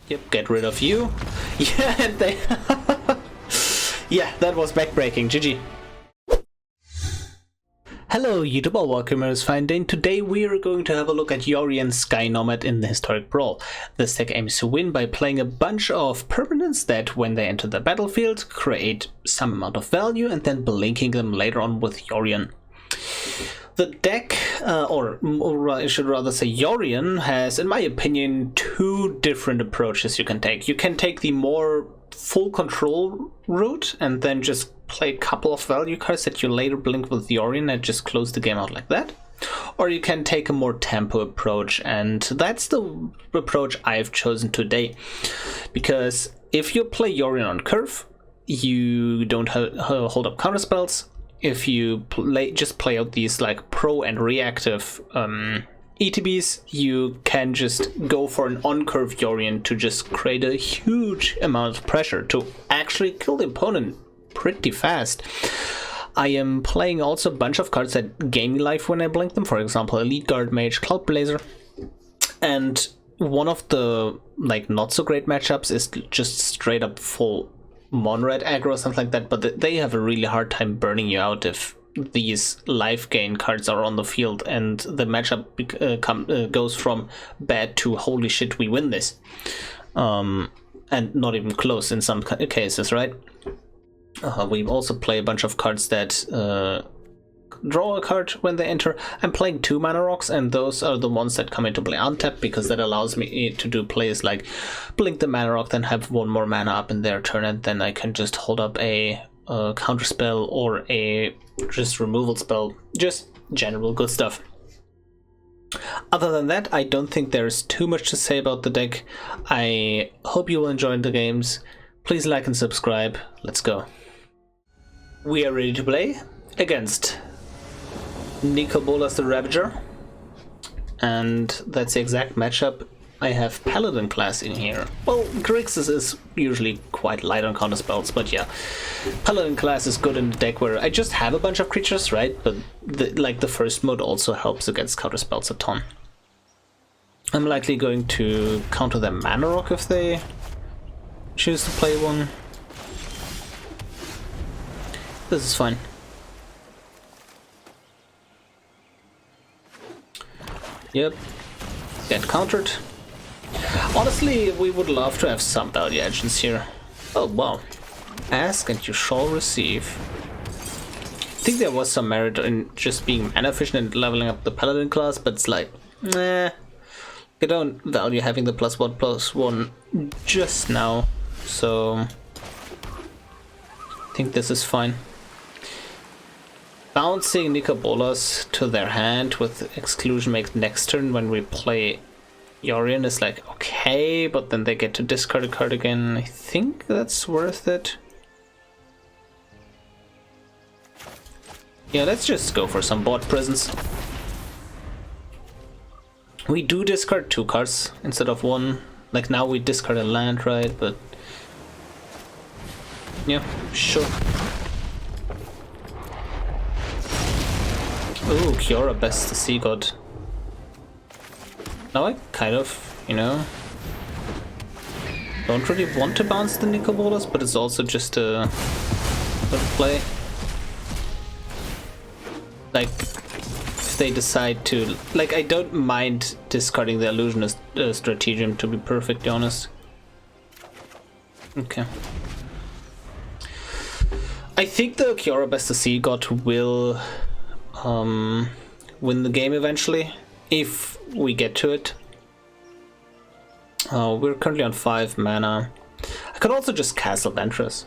Yep, get rid of you. Yeah, and they... yeah, that was backbreaking. GG. Hello YouTube, all welcomers, fine day. Today we are going to have a look at Yorion Sky Nomad in the Historic Brawl. This deck aims to win by playing a bunch of permanents that, when they enter the battlefield, create some amount of value and then blinking them later on with Yorion. The deck, or I should rather say Yorion, has, in my opinion, two different approaches you can take. You can take the more full control route and then just play a couple of value cards that you later blink with Yorion and just close the game out like that. Or you can take a more tempo approach, and that's the approach I've chosen today. Because if you play Yorion on curve, you don't hold up counterspells. If you just play out these like pro and reactive ETBs, you can just go for an on-curve Yorion to just create a huge amount of pressure to actually kill the opponent pretty fast. I am playing also a bunch of cards that gain me life when I blink them, for example Elite Guard Mage, Cloud Blazer, and one of the like not so great matchups is just straight up full Mon-Red aggro or something like that, but they have a really hard time burning you out if these life gain cards are on the field and the matchup goes from bad to holy shit we win this, and not even close in some cases, right? We also play a bunch of cards that draw a card when they enter. I'm playing 2 mana rocks, and those are the ones that come into play untapped, because that allows me to do plays like blink the mana rock, then have 1 more mana up in their turn, and then I can just hold up a counterspell or a just removal spell. Just general good stuff. Other than that, I don't think there's too much to say about the deck. I hope you will enjoy the games. Please like and subscribe. Let's go. We are ready to play against Nicol Bolas the Ravager, and that's the exact matchup. I have Paladin class in here. Well, Grixis is usually quite light on counterspells, but yeah, Paladin class is good in the deck where I just have a bunch of creatures, right? But the first mode also helps against counterspells a ton. I'm likely going to counter their mana rock if they choose to play one. This is fine. Yep, get countered. Honestly, we would love to have some value agents here. Oh wow. Ask and you shall receive. I think there was some merit in just being mana efficient and leveling up the Paladin class, but it's like, nah. I don't value having the +1/+1 just now, so I think this is fine. Bouncing Nicol Bolas to their hand with exclusion makes next turn when we play Yorion is like okay, but then they get to discard a card again. I think that's worth it. Yeah, let's just go for some bot prisons. We do discard 2 cards instead of 1. Like now we discard a land, right? But yeah, sure. Ooh, Kiora Best the Sea God. Now I kind of, you know, don't really want to bounce the Nicol Bolas, but it's also just a good play. Like, if they decide to, like, I don't mind discarding the Illusionist Stratagem, to be perfectly honest. Okay. I think the Kiora Best the Sea God will win the game eventually, if we get to it. We're currently on 5 mana. I could also just castle Ventress.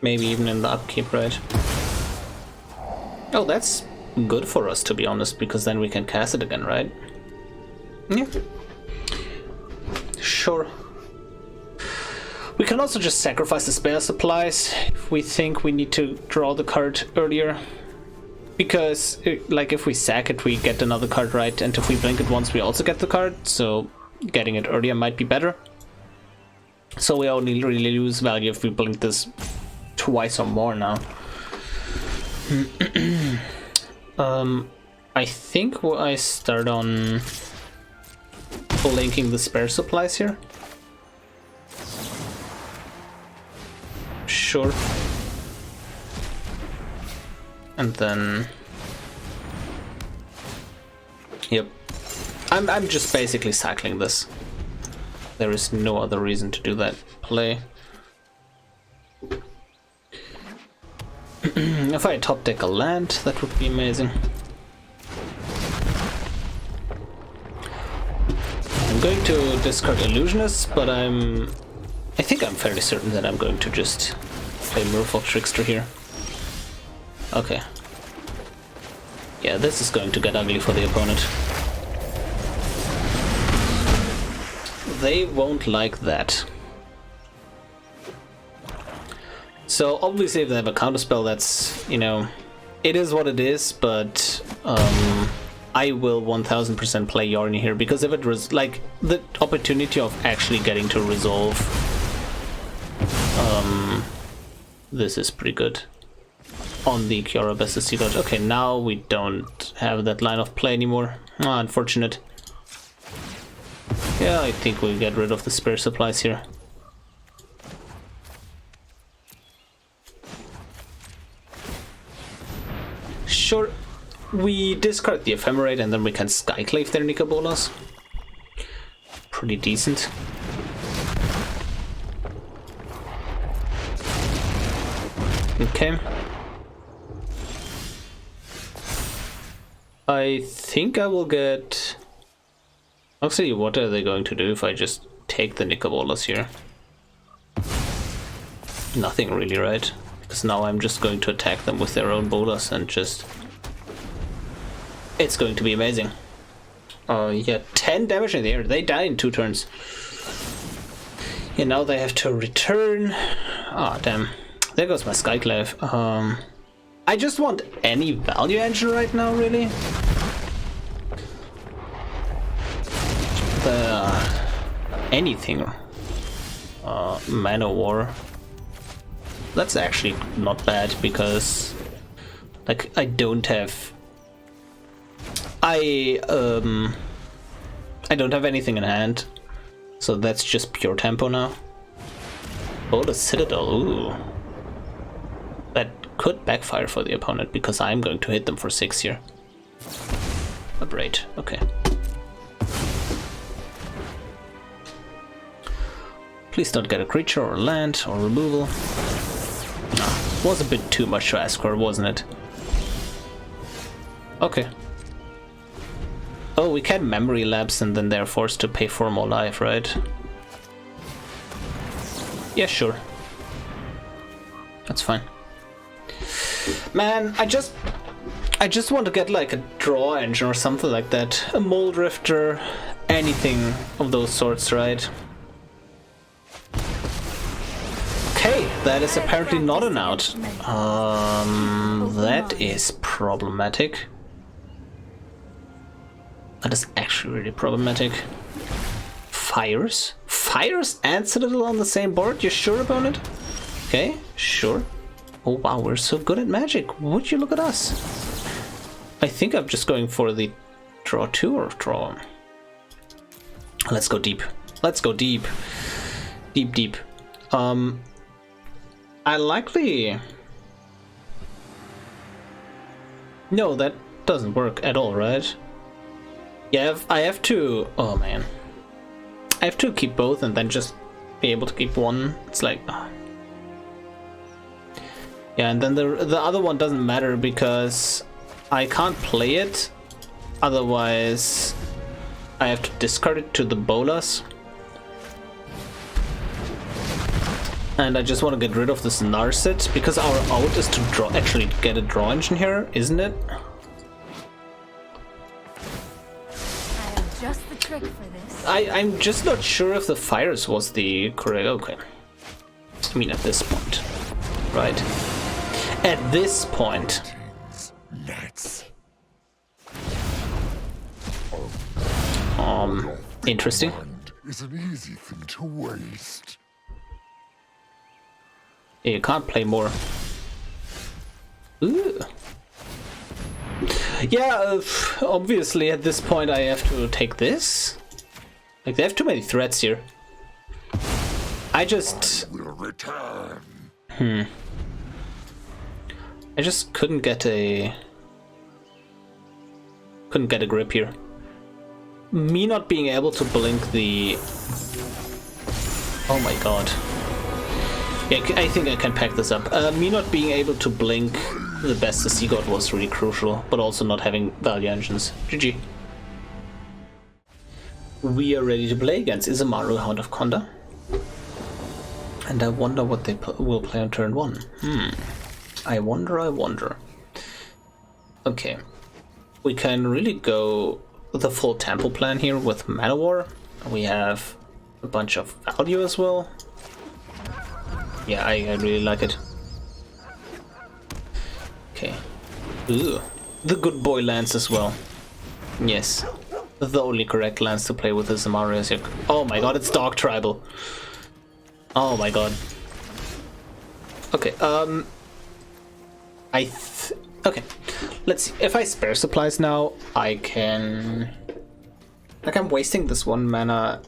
Maybe even in the upkeep, right? Oh, that's good for us, to be honest, because then we can cast it again, right? Yeah. Sure. We can also just sacrifice the spare supplies if we think we need to draw the card earlier. Because, like, if we sack it, we get another card, right? And if we blink it once, we also get the card, so getting it earlier might be better. So we only really lose value if we blink this twice or more now. I think I start on blinking the spare supplies here. sure. And then... Yep. I'm just basically cycling this. There is no other reason to do that play. If I top deck a land, that would be amazing. I'm going to discard Illusionist, but I think I'm fairly certain that I'm going to just play Merfolk Trickster here. Okay. Yeah, this is going to get ugly for the opponent. They won't like that. So obviously if they have a counterspell, that's, you know, it is what it is, but I will 1000% play Yorion here, because if it was like the opportunity of actually getting to resolve, this is pretty good. On the Kiora SSC dodge. Okay, now we don't have that line of play anymore. Ah, unfortunate. Yeah, I think we'll get rid of the spare supplies here. Sure, we discard the Ephemerate and then we can Skyclave their Nicobolas. Pretty decent. Okay. I think I will get... Actually, what are they going to do if I just take the Nicobolas here? Nothing really, right? Because now I'm just going to attack them with their own bolas and just... It's going to be amazing. Yeah, 10 damage in the air. They die in 2 turns. Yeah, now they have to return. Ah, damn. There goes my Skyclave. I just want any value engine right now, really. Anything. Mana War. That's actually not bad, because like I don't have I don't have anything in hand, so that's just pure tempo now. Oh, the Citadel. Ooh, that could backfire for the opponent, because I'm going to hit them for 6 here. A braid, okay. Please don't get a creature or land or removal. No, was a bit too much to ask for, wasn't it? Okay. Oh, we can Memory Lapse and then they're forced to pay for more life, right? Yeah, sure. That's fine. Man, I just want to get like a draw engine or something like that. A Mole Drifter, anything of those sorts, right? Okay, that is apparently not an out. That is problematic. That is actually really problematic. Fires? Fires and Citadel on the same board? You sure, opponent? Okay, sure. Oh wow, we're so good at Magic. Would you look at us? I think I'm just going for the draw 2 or draw. Let's go deep. Let's go deep. Deep, deep. I likely... No, that doesn't work at all, right? Yeah, I have to... Oh, man. I have to keep both and then just be able to keep one. It's like... Oh. Yeah, and then the other one doesn't matter because I can't play it. Otherwise, I have to discard it to the bolas. And I just want to get rid of this Narset, because our out is to draw, actually get a draw engine here, isn't it? I have just the trick for this. I'm just not sure if the fires was the correct. Okay. I mean, at this point, right? At this point. Interesting. Is an easy thing to waste. You can't play more. Ooh. Yeah, obviously at this point I have to take this. Like, they have too many threats here. I just... will return. I just couldn't get a grip here. Me not being able to blink the... Oh my god. Yeah, I think I can pack this up. Me not being able to blink the best the Sea God was really crucial, but also not having value engines. GG. We are ready to play against Isamaru, Hound of Conda. And I wonder what they will play on turn 1. I wonder. Okay. We can really go the full temple plan here with Mana War. We have a bunch of value as well. Yeah, I really like it. Okay. Ooh. The good boy lands as well. Yes. The only correct lands to play with is Isamaru as your... Oh my god, it's Dog Tribal. Oh my god. Okay, okay. Let's see. If I spare supplies now, I can... Like, I'm wasting this 1 mana.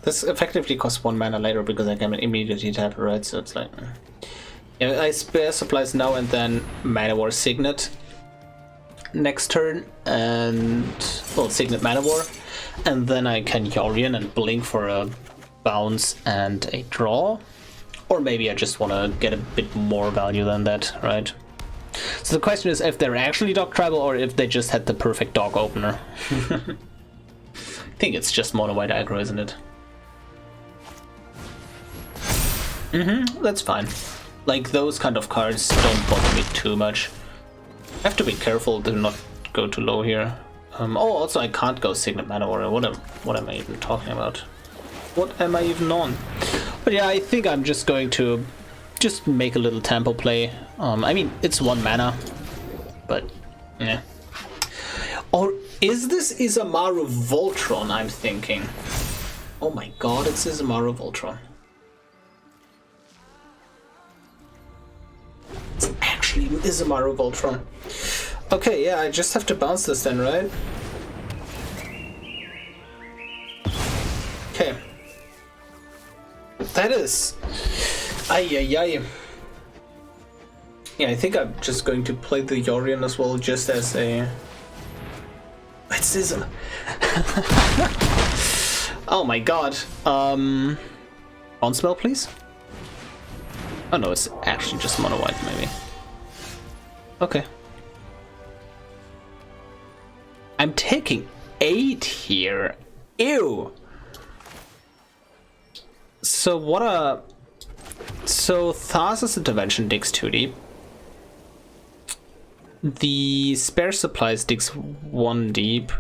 This effectively costs 1 mana later because I can immediately tap it, right? So it's like... Yeah, I spare supplies now and then Mana War Signet next turn, and... Well, Signet Mana War. And then I can Yorion and Blink for a bounce and a draw. Or maybe I just want to get a bit more value than that, right? So the question is if they're actually Dog Tribal or if they just had the perfect dog opener. I think it's just mono white aggro, isn't it? That's fine. Like, those kind of cards don't bother me too much. I have to be careful to not go too low here. Oh, also I can't go Signet Mana Warrior. What am I even talking about? What am I even on? But yeah, I think I'm just going to just make a little tempo play. I mean, it's 1 mana, but yeah. Or is this Isamaru Voltron I'm thinking? Oh my god, it's Isamaru Voltron. It's actually Isamaru Voltron. Okay, yeah, I just have to bounce this then, right? Okay. That is... Ay. Yeah, I think I'm just going to play the Yorion as well, just as a... It's Isamaru. Oh my god. On spell, please? Oh no, it's actually just mono white, maybe. Okay. I'm taking 8 here. Ew! So what a... So Thassa's intervention digs 2 deep. The spare supplies digs 1 deep.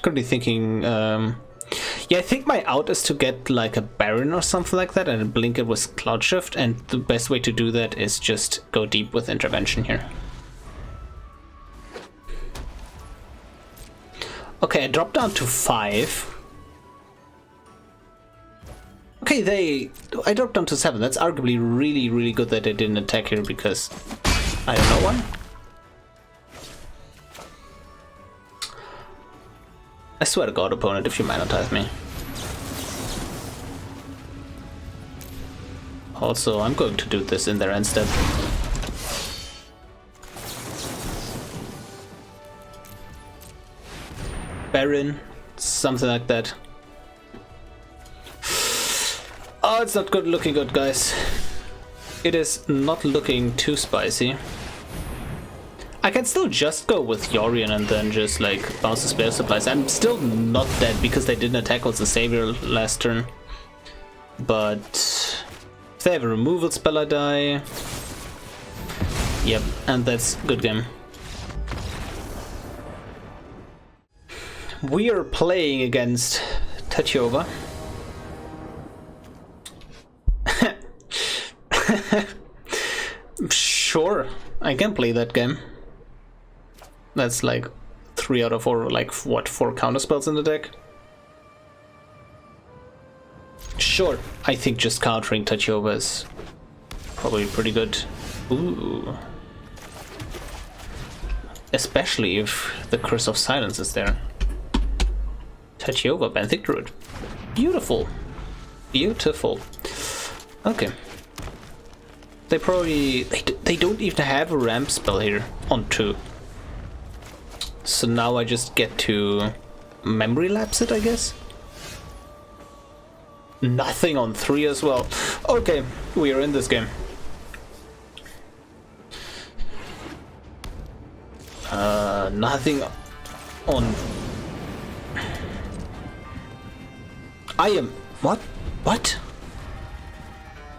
Could be thinking, yeah, I think my out is to get like a Baron or something like that and blink it with Cloudshift, and the best way to do that is just go deep with intervention here. Okay, I dropped down to 5. Okay, I dropped down to 7. That's arguably really good that they didn't attack here because I don't know why. I swear to god, opponent, if you monetize me. Also, I'm going to do this in their end step. Baron, something like that. Oh, it's not looking good, guys. It is not looking too spicy. I can still just go with Yorion and then just like bounce the spare supplies. I'm still not dead because they didn't attack with the Savior last turn. But if they have a removal spell, I die. Yep, and that's good game. We are playing against Tachova. Sure, I can play that game. That's like 3 out of 4, like what, 4 counterspells in the deck? Sure, I think just countering Tachova is probably pretty good. Ooh. Especially if the Curse of Silence is there. Touch you over, Benthic Druid. Beautiful. Beautiful. Okay. They probably... They don't even have a ramp spell here on 2. So now I just get to Memory Lapse it, I guess? Nothing on 3 as well. Okay, we are in this game. Nothing on... I am... What? What?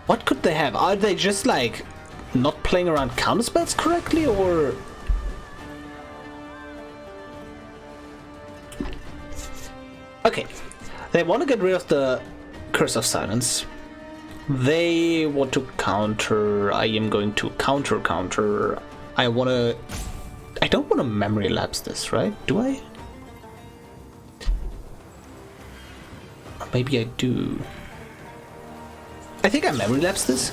What could they have? Are they just like not playing around counterspells correctly, or... Okay, they want to get rid of the Curse of Silence. They want to counter. I am going to counter. I don't want to Memory Lapse this, right? Do I? Or maybe I do. I think I Memory Lapse this.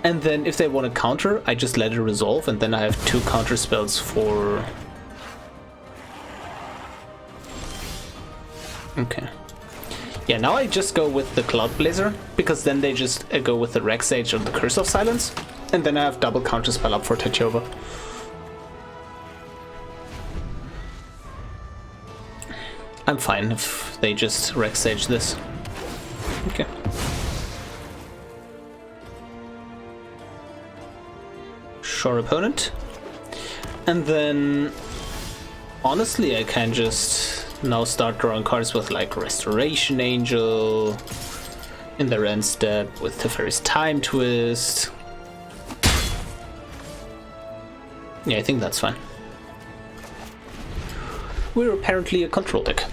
And then if they want to counter, I just let it resolve, and then I have 2 counter spells for... Okay. Yeah, now I just go with the Cloud Blazer, because then they just go with the Rex Sage or the Curse of Silence, and then I have double Counterspell up for Tachova. I'm fine if they just Rex Sage this. Okay. Sure opponent. And then honestly I can just now start drawing cards with like Restoration Angel in their end step, with Teferi's Time Twist. Yeah, I think that's fine. We're apparently a control deck.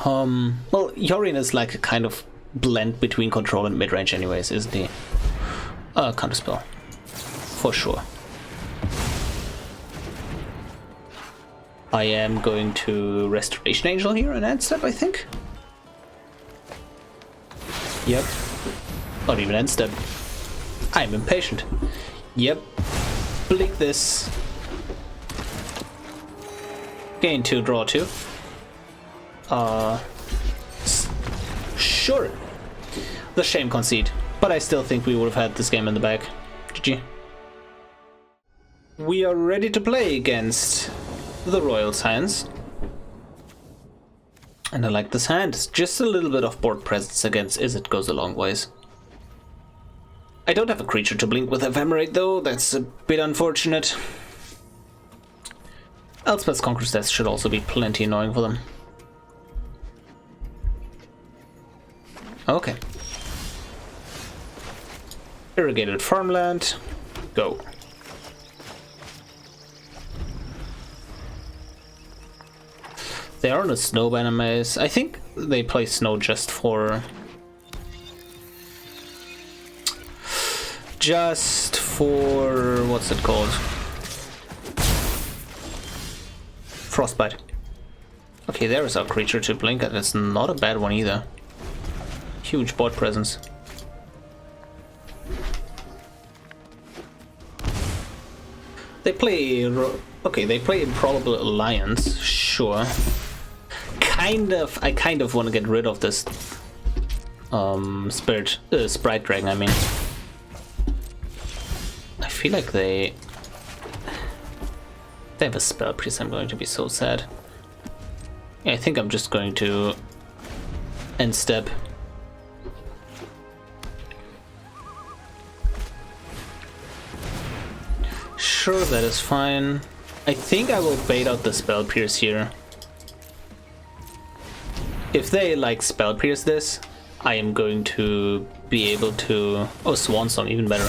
Well, Yorion is like a kind of blend between control and mid-range anyways, isn't he? Counterspell. For sure. I am going to Restoration Angel here in end step, I think. Yep. Not even end step. I'm impatient. Yep. Blink this. Gain 2, draw 2. Sure. The shame concede. But I still think we would have had this game in the bag. GG. We are ready to play against the Royal Science. And I like this hand. Just a little bit of board presence against Izzet goes a long ways. I don't have a creature to blink with Ephemerate though, that's a bit unfortunate. Elspeth's Conqueror's Death should also be plenty annoying for them. Okay. Irrigated Farmland. Go. They are on a snow animes. I think they play snow just for... what's it called? Frostbite. Okay, there is our creature to blink, and it's not a bad one either. Huge board presence. They play... Okay, they play Improbable Alliance, sure. I kind of want to get rid of this Sprite Dragon, I mean. I feel like they have a spell priest. I'm going to be so sad. Yeah, I think I'm just going to end step. Sure, that is fine. I think I will bait out the spell pierce here. If they like spell pierce this, I am going to be able to... Oh, Swan Song, even better.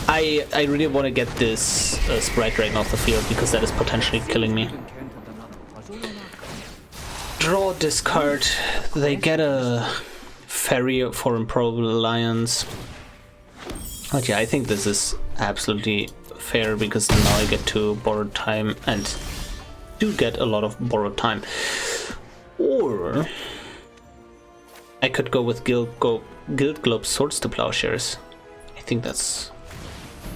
I really want to get this Sprite Dragon off the field, because that is potentially killing me. Draw, discard. They get a Ferry for Improbable Alliance. But yeah, I think this is absolutely fair, because now I get to borrowed time, and do get a lot of borrowed time. Or I could go with Guild Globe Swords to Plowshares. I think that's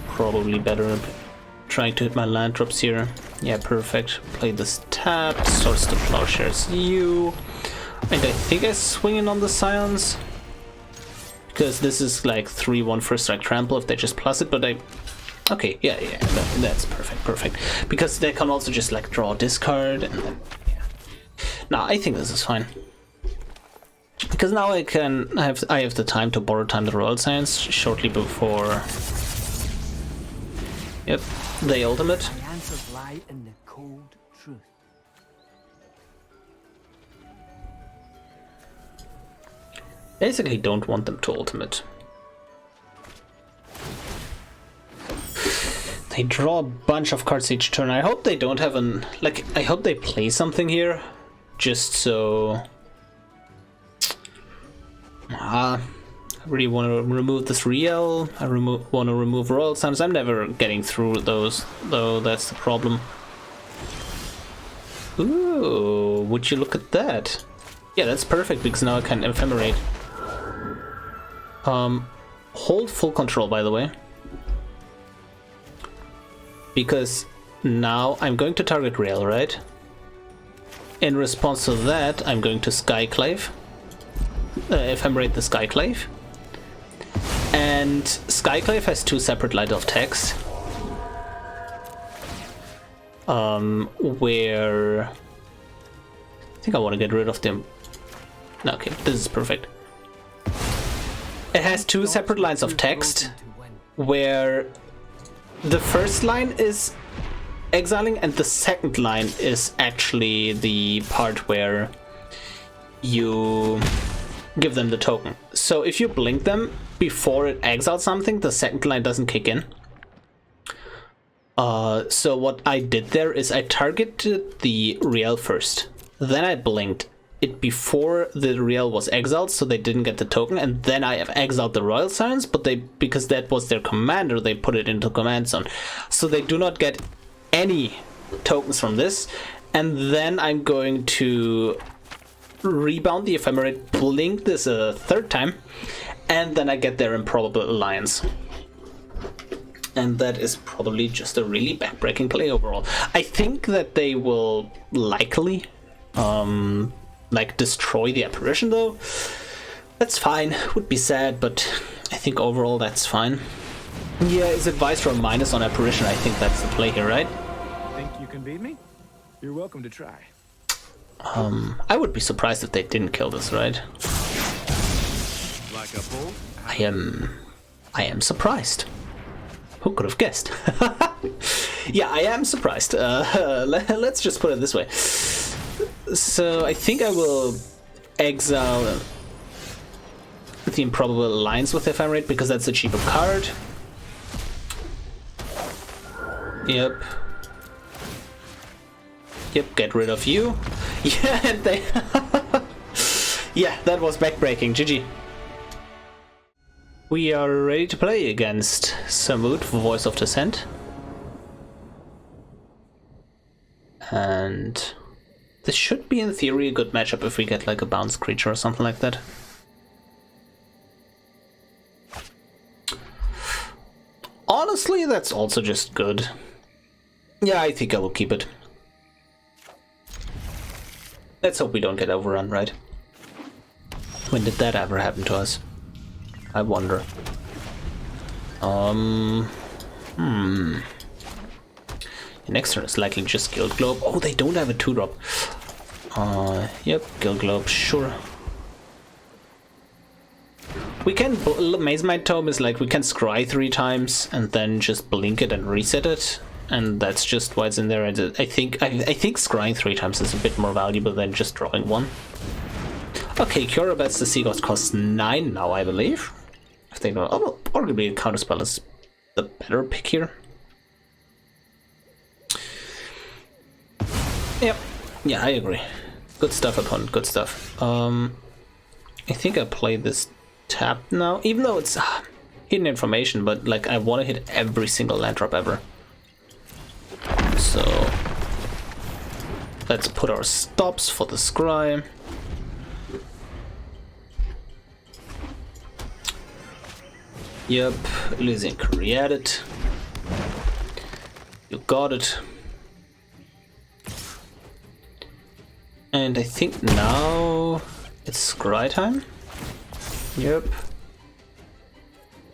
probably better. trying to hit my land drops here. Yeah, perfect. Play this tap, starts the Plowshares U. And I think I swing in on the Scions. Because this is like 3-1 first strike trample if they just plus it, but I... Okay, yeah, that's perfect. Because they can also just like draw discard and then... Yeah. Now, I think this is fine. Because now I have the time to borrow time the Royal Science shortly before... Yep, the ultimate. The answers lie in the cold truth. Basically don't want them to ultimate. They draw a bunch of cards each turn. I hope they don't have an... Like, I hope they play something here. Just so... I really want to remove this Riel. I want to remove Royal Suns. I'm never getting through those, though. That's the problem. Ooh, would you look at that? Yeah, that's perfect because now I can Ephemerate. Hold full control, by the way. Because now I'm going to target Rail, right? In response to that, I'm going to Skyclave. Ephemerate the Skyclave. And Skyclave has 2 separate Light of Text. Where... I think I want to get rid of them. No, okay, this is perfect. It has 2 separate lines of text, where the first line is exiling and the second line is actually the part where you give them the token. So if you blink them before it exiles something, the second line doesn't kick in. So what I did there is I targeted the Riel first, then I blinked it before the Riel was exiled, so they didn't get the token, and then I have exiled the Royal Scions, but because that was their commander, they put it into command zone. So they do not get any tokens from this, and then I'm going to rebound the Ephemerate, blink this a third time, and then I get their Improbable Alliance. And that is probably just a really backbreaking play overall. I think that they will likely like destroy the apparition though. That's fine, would be sad, but I think overall that's fine. Yeah, is advised for a minus on apparition. I think that's the play here, right? Think you can beat me? You're welcome to try. I would be surprised if they didn't kill this, right? Like a bull? I am surprised. Who could have guessed? Yeah, I am surprised. Let's just put it this way. So I think I will exile the Improbable Alliance with Ephemerate because that's a cheaper card. Yep. Yep, get rid of you. Yeah, and they... Yeah, that was backbreaking. GG. We are ready to play against Samut for Voice of Dissent. And this should be in theory a good matchup if we get like a bounce creature or something like that. Honestly, that's also just good. Yeah, I think I will keep it. Let's hope we don't get overrun, right? When did that ever happen to us? I wonder. The next turn is likely just Guild Globe. Oh, they don't have a 2-drop. Yep, Guild Globe, sure. We can... Maze Might Tome is like, we can scry 3 times and then just blink it and reset it. And that's just why it's in there. I think scrying 3 times is a bit more valuable than just drawing 1. Okay, Curabats the Sea Gods costs 9 now, I believe. If they don't... Oh, well, arguably Counterspell is the better pick here. Yep. Yeah, I agree. Good stuff, opponent. Good stuff. I think I play this tap now, even though it's hidden information, but like I want to hit every single land drop ever. So let's put our stops for the scry. Yep, Illusion created. You got it. And I think now it's scry time. Yep.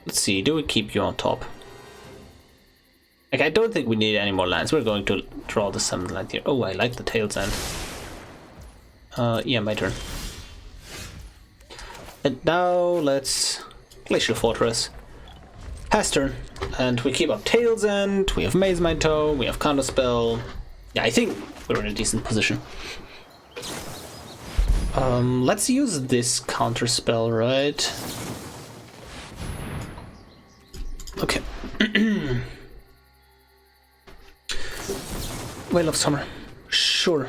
Let's see, do we keep you on top? Like, I don't think we need any more lands. We're going to draw the 7th land here. Oh, I like the Tail's End. Yeah, my turn. And now let's Glacial Fortress. Pass turn. And we keep up Tail's End, we have Maze My Toe, we have Counterspell. Yeah, I think we're in a decent position. Let's use this Counterspell, right? Okay. Whale of Summer. Sure.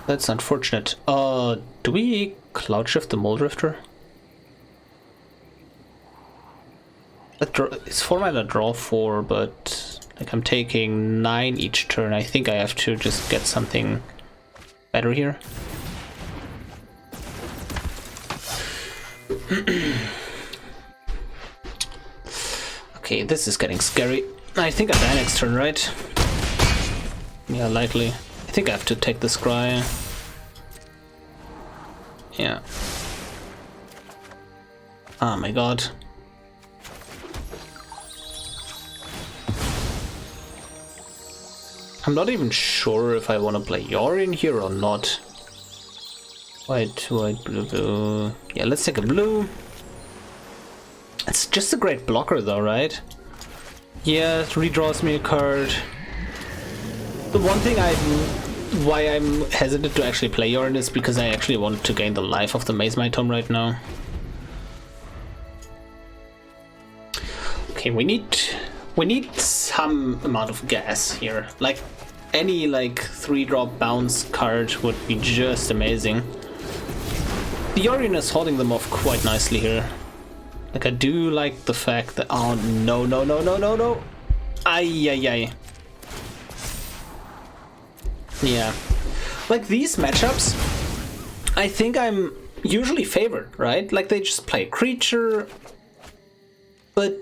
That's unfortunate. Do we Cloudshift the Moldrifter? It's 4 mana draw 4, but like I'm taking 9 each turn. I think I have to just get something better here. Okay, this is getting scary. I think I die next turn, right? Yeah, likely. I think I have to take the scry. Yeah. Oh my god. I'm not even sure if I want to play Yorion here or not. White, blue, blue. Yeah, let's take a blue. It's just a great blocker though, right? Yeah, it redraws me a card. The one thing why I'm hesitant to actually play Yorion is because I actually want to gain the life of the Maze My Tome right now. Okay, we need some amount of gas here. Like any 3-drop bounce card would be just amazing. The Yorion is holding them off quite nicely here. Like I do like the fact that oh no. Ay. Yeah. Like these matchups, I think I'm usually favored, right? Like they just play creature, but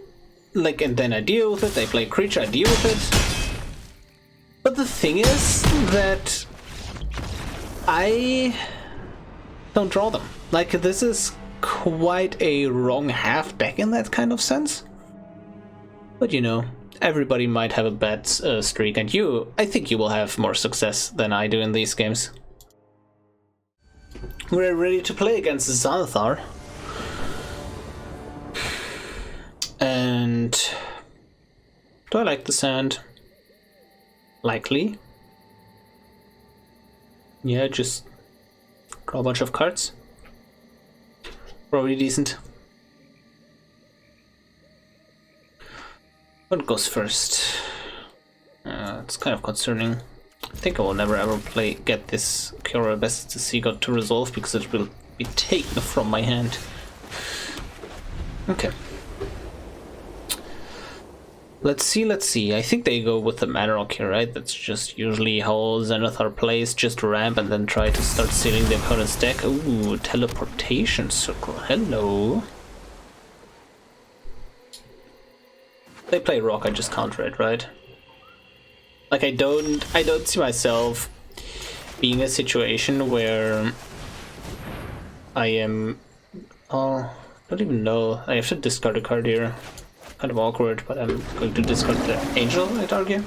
like, and then I deal with it, they play creature, I deal with it. But the thing is that I don't draw them. Like, this is quite a wrong half deck in that kind of sense. But you know, everybody might have a bad streak, and I think you will have more success than I do in these games. We're ready to play against Xanathar. And do I like the sand? Likely. Yeah, just draw a bunch of cards. Probably decent. What goes first? It's kind of concerning. I think I will never ever get this Cura Best to see God to resolve because it will be taken from my hand. Okay. Let's see. I think they go with the Mana Rock here, right? That's just usually how Xanathar plays. Just ramp and then try to start sealing the opponent's deck. Ooh, Teleportation Circle. Hello. They play Rock, I just counter it, right? Like I don't see myself being in a situation where I am. Oh, I don't even know. I have to discard a card here. Kind of awkward, but I'm going to discard the Angel, I'd argue.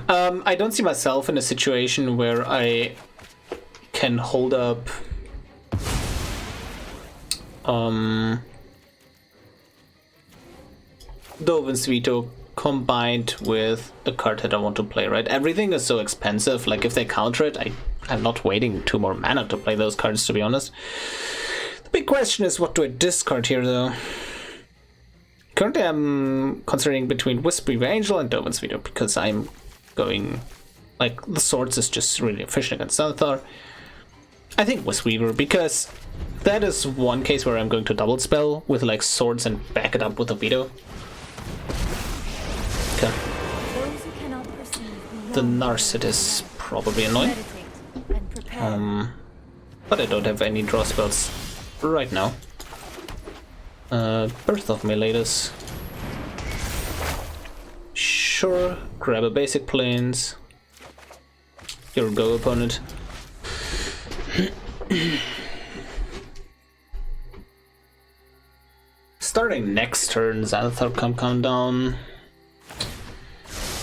I don't see myself in a situation where I can hold up Dovin's Veto combined with a card that I want to play, right? Everything is so expensive, like if they counter it, I'm not waiting 2 more mana to play those cards, to be honest. The big question is, what do I discard here, though? Currently I'm considering between Whispery Angel and Dovin's Veto, because I'm going, like, the swords is just really efficient against Xanathar. I think Whisperer, because that is one case where I'm going to double spell with like swords and back it up with a Veto. Okay. The Narset is probably annoying. But I don't have any draw spells right now. Birth of Meletus. sure. Grab a basic plains. Your go, opponent. Starting next turn, Xanathar can come down.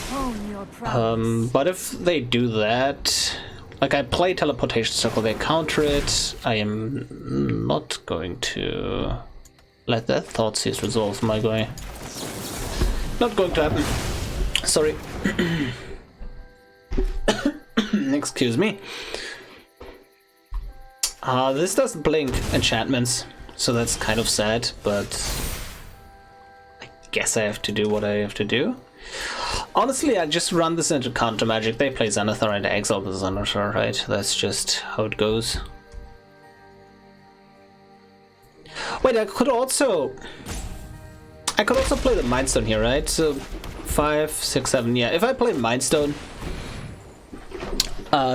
Hone your prowess. But if they do that, like I play Teleportation Circle, they counter it. I am not going to let that Thoughtseize resolve my guy. Not going to happen. Sorry. Excuse me. This doesn't blink enchantments, so that's kind of sad, but I guess I have to do what I have to do. Honestly, I just run this into counter magic. They play Xanathar and Exile with Xanathar, right? That's just how it goes. Wait, I could also play the Mindstone here, right? So 5, 6, 7, yeah. If I play Mindstone,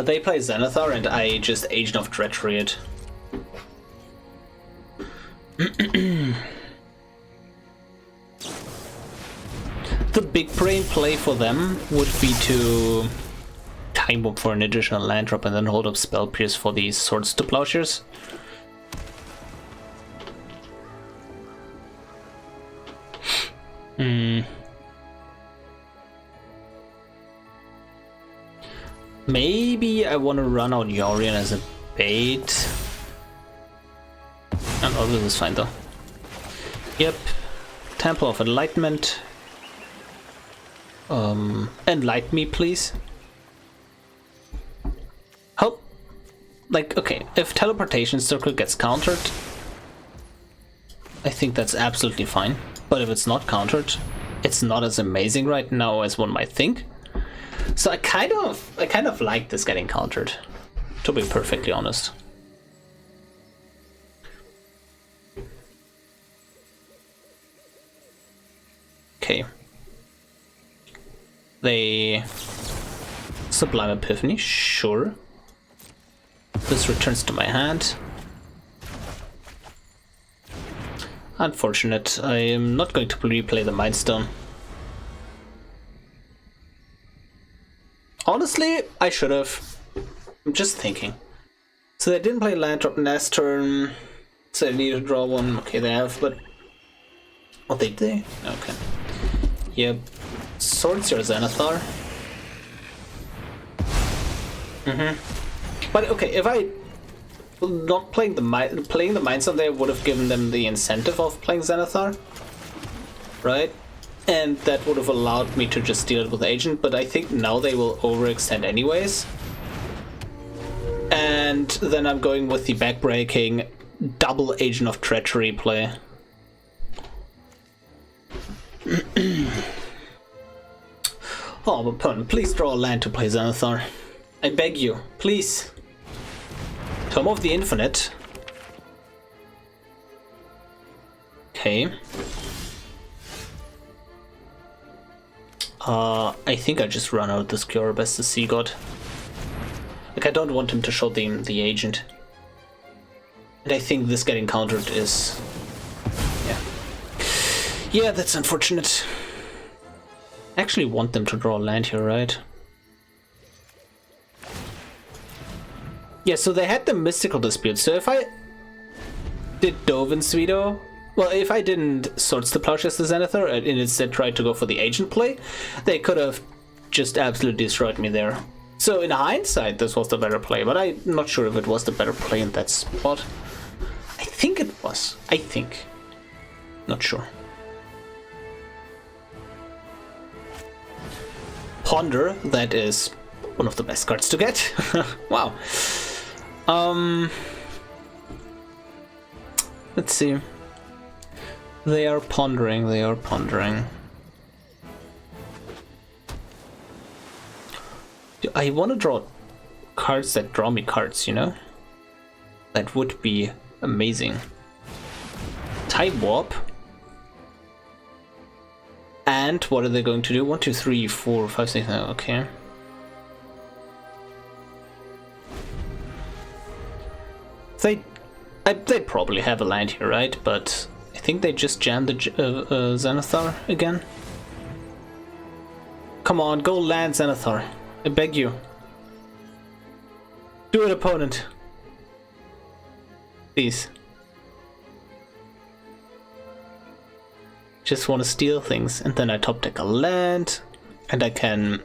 they play Xanathar and I just Agent of Treachery it. The big brain play for them would be to Time Warp for an additional land drop and then hold up Spell Pierce for these Swords to Plowshares. Maybe I want to run out Yorion as a bait. Oh, this is fine though. Yep. Temple of Enlightenment. Enlighten me, please. Hope. Like, okay, if Teleportation Circle gets countered, I think that's absolutely fine. But if it's not countered, it's not as amazing right now as one might think. So I kind of like this getting countered, to be perfectly honest. Okay. They Sublime Epiphany, sure. This returns to my hand. Unfortunate, I am not going to replay the Mindstone. Honestly, I should have. I'm just thinking. So they didn't play land drop last turn, so they need to draw one. Okay, they have, but... Oh, did they? Okay. Yep. Swords your Xanathar. But okay, if I not playing the Mindstone there would have given them the incentive of playing Xanathar, right? And that would have allowed me to just deal it with Agent, but I think now they will overextend anyways. And then I'm going with the backbreaking double Agent of Treachery play. Oh, opponent, please draw a land to play Xanathar. I beg you, please. Tome of the Infinite. Okay. I think I just run out this Cure Best the Sea God. Like, I don't want him to show the Agent. And I think this getting countered is... Yeah. Yeah, that's unfortunate. I actually want them to draw land here, right? Yeah, so they had the Mystical Dispute, so if I did Dovin's Veto... Well, if I didn't Swords to Plowshares the Xanathar and instead tried to go for the Agent play, they could have just absolutely destroyed me there. So in hindsight, this was the better play, but I'm not sure if it was the better play in that spot. I think it was. I think. Not sure. Ponder, that is one of the best cards to get. Wow. Let's see. They are pondering, they are pondering. I want to draw cards that draw me cards, you know? That would be amazing. Time Warp. And what are they going to do? 1, 2, 3, 4, 5, 6, 9, okay. They probably have a land here, right? But I think they just jammed the Xanathar again. Come on, go land Xanathar. I beg you. Do it, opponent. Please. Just want to steal things, and then I top deck a land, and I can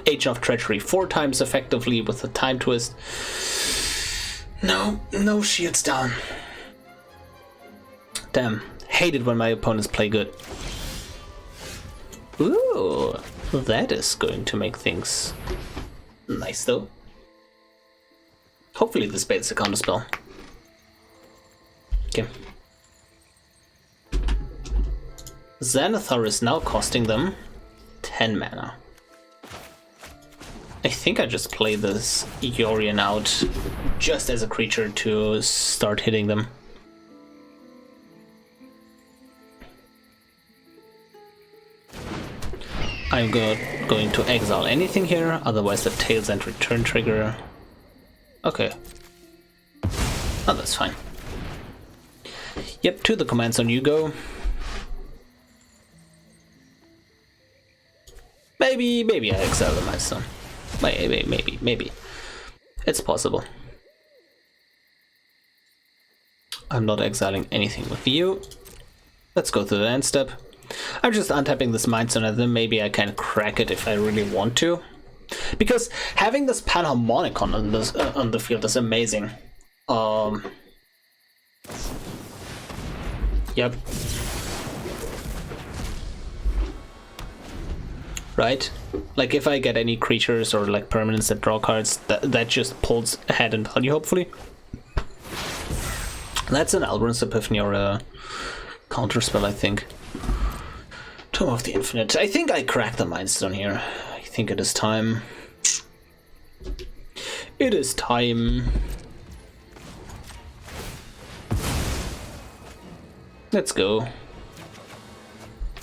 Age of Treachery 4 times effectively with a time twist. No, no shields down. Damn, hate it when my opponents play good. Ooh, that is going to make things nice though. Hopefully this baits a counterspell. Okay. Xanathar is now costing them 10 mana. I think I just play this Yorion out just as a creature to start hitting them. I'm going to exile anything here, otherwise the Tails End return trigger. Okay. Oh, that's fine. Yep, to the command zone you go. Maybe I exile the milestone. Maybe. It's possible. I'm not exiling anything with you. Let's go through the end step. I'm just untapping this milestone and then maybe I can crack it if I really want to. Because having this Panharmonicon on the field is amazing. Yep. Right? Like if I get any creatures or like permanents that draw cards, that just pulls ahead in value, hopefully. That's an Alberun's Epiphany or a Counterspell, I think. Tome of the Infinite. I think I cracked the Mindstone here. I think it is time. It is time. Let's go.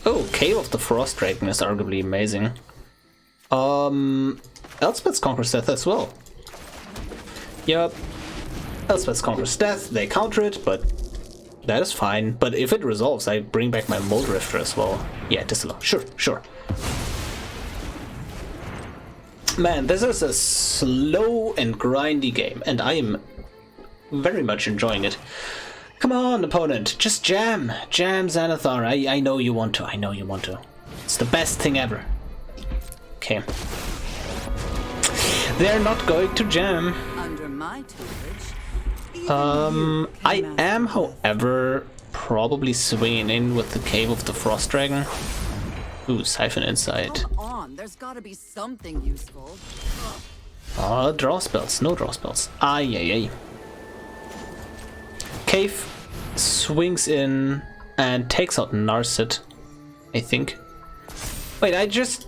Oh, Cave of the Frost Dragon is arguably amazing. Elspeth's Conquers Death as well. Yep. Elspeth's Conquers Death, they counter it, but that is fine. But if it resolves, I bring back my Mold Rifter as well. Yeah, disallow. Sure. Man, this is a slow and grindy game, and I am very much enjoying it. Come on, opponent, just jam Xanathar. I know you want to. It's the best thing ever. Okay. They're not going to jam. Under my tutelage, I am, however, probably swinging in with the Cave of the Frost Dragon. Ooh, Siphon Insight. come on, there's gotta be something useful. Draw spells, no draw spells. Ay. Cave swings in and takes out Narset, I think. Wait, I just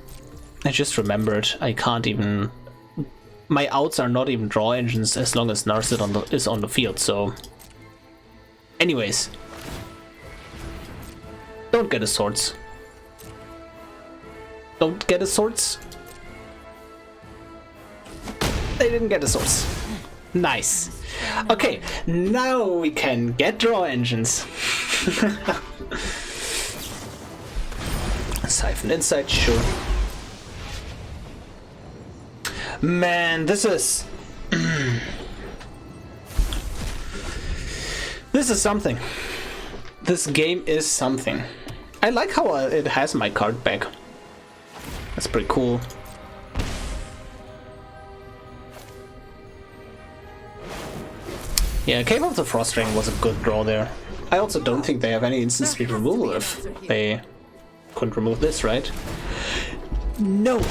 remembered. I can't even. My outs are not even draw engines as long as Narset is on the field. So, anyways, don't get a swords. Don't get a swords. They didn't get a swords. Nice. Okay, now we can get draw engines. Siphon Insight, sure. Man, this is this is something. This game is something. I like how it has my card back. That's pretty cool. Yeah, Cave of the Frost Dragon was a good draw there. I also don't think they have any instant speed removal if they couldn't remove this, right? No!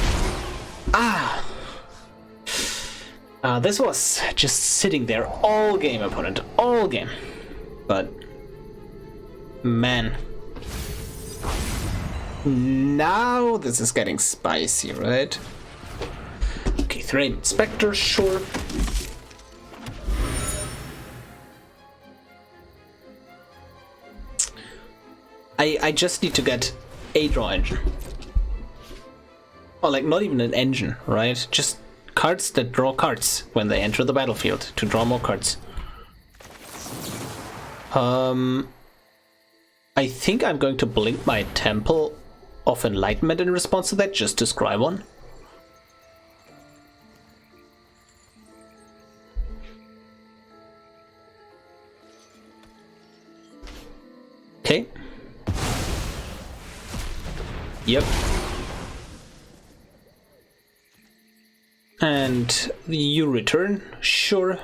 This was just sitting there all game, opponent. All game. But, man. Now this is getting spicy, right? Okay, Thraben Inspector, sure. I just need to get a draw engine. Or like not even an engine, right? Just cards that draw cards when they enter the battlefield to draw more cards. I think I'm going to blink my Temple of Enlightenment in response to that, just to scry one. Okay. Yep. And you return, sure.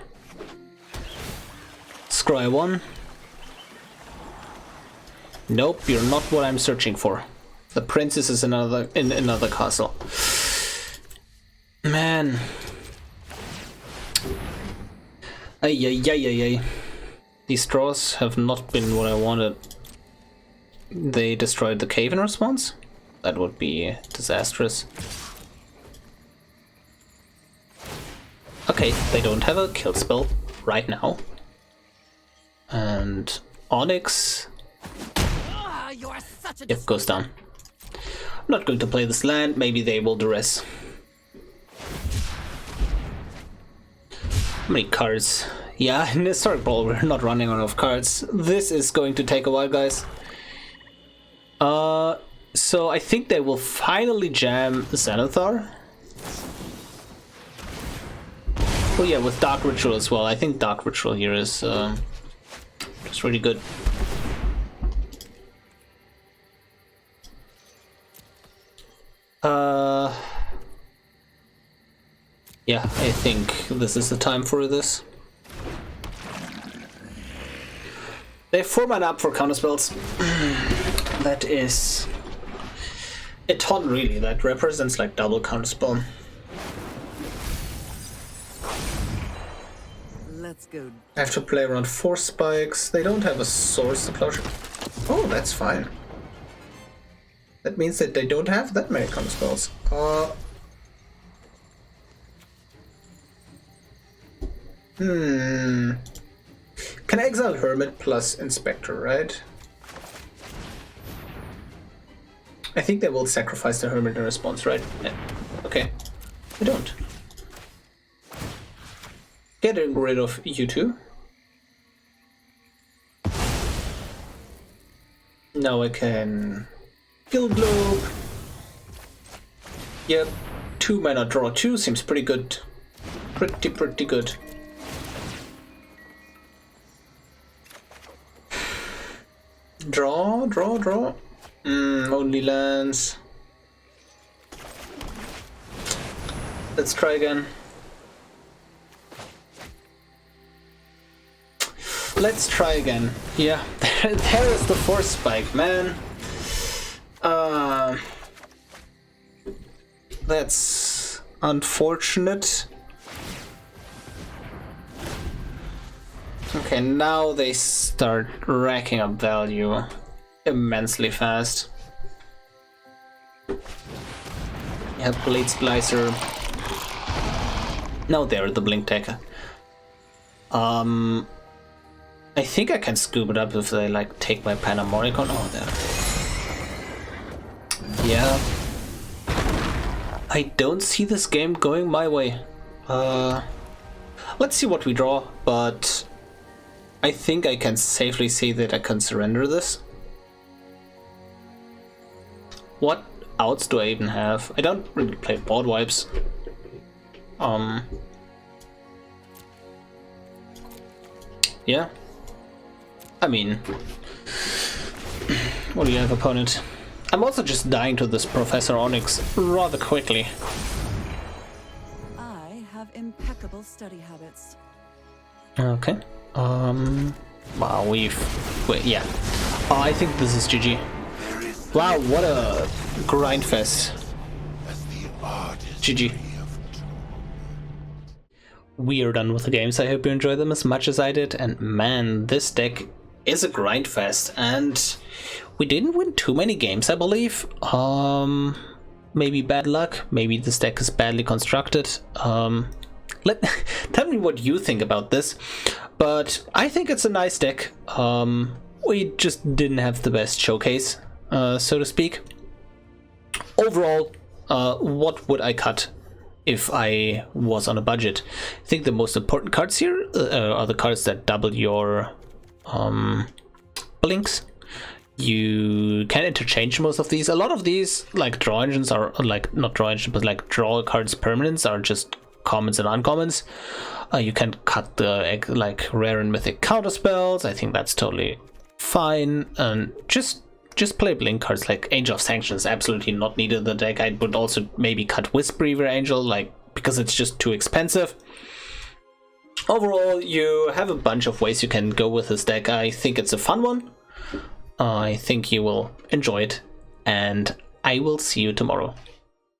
Scry one. Nope, you're not what I'm searching for. The princess is in another castle. Man. Ay, ay, ay, ay, ay. These draws have not been what I wanted. They destroyed the cave in response? That would be disastrous. Okay, they don't have a kill spell right now. And Onyx, You are such a it goes down. I'm not going to play this land, maybe they will duress. How many cards? Yeah, in Historic Brawl we're not running out of cards. This is going to take a while, guys. So I think they will finally jam Xanathar. Oh yeah, with Dark Ritual as well. I think Dark Ritual here is just really good. Yeah, I think this is the time for this. They have 4 mana up for counterspells. That is a ton, really. That represents like double counterspell. Let's go. I have to play around 4 spikes. They don't have a source to Plowshares. Oh, that's fine. That means that they don't have that many counterspells. Can I exile Hermit plus Inspector, right? I think they will sacrifice the Hermit in response, right? Yeah. Okay. They don't. Getting rid of you two. Now I can kill Globe. Yep. 2 mana draw 2 seems pretty good. Pretty good. Draw. Only lands. Let's try again. Let's try again. Yeah, there is the 4th spike, man. That's unfortunate. Okay, now they start racking up value immensely fast. Yeah, Blade Splicer. Now they're the Blink Decker. I think I can scoop it up if they like take my Panharmonicon. Oh, there. Yeah. I don't see this game going my way. Let's see what we draw, but I think I can safely say that I can surrender this. What outs do I even have? I don't really play board wipes. Yeah. I mean, what do you have, opponent? I'm also just dying to this Professor Onyx rather quickly. I have impeccable study habits. Okay. Wow, wait, yeah. Oh, I think this is GG. Wow, what a grind fest. GG. We are done with the games. I hope you enjoyed them as much as I did. And man, this deck is a grind fest. And we didn't win too many games, I believe. Maybe bad luck. Maybe this deck is badly constructed. Tell me what you think about this. But I think it's a nice deck. We just didn't have the best showcase, so to speak. Overall, what would I cut if I was on a budget? I think the most important cards here are the cards that double your blinks. you can interchange most of these. A lot of these, like draw engines, are like not draw engines, but like draw cards permanents are just commons and uncommons. You can cut the like rare and mythic counterspells. I think that's totally fine. And just play blink cards like Angel of Sanctions. Absolutely not needed in the deck. I would also maybe cut Whispereaver Angel, like because it's just too expensive. Overall, you have a bunch of ways you can go with this deck. I think it's a fun one. I think you will enjoy it, and I will see you tomorrow.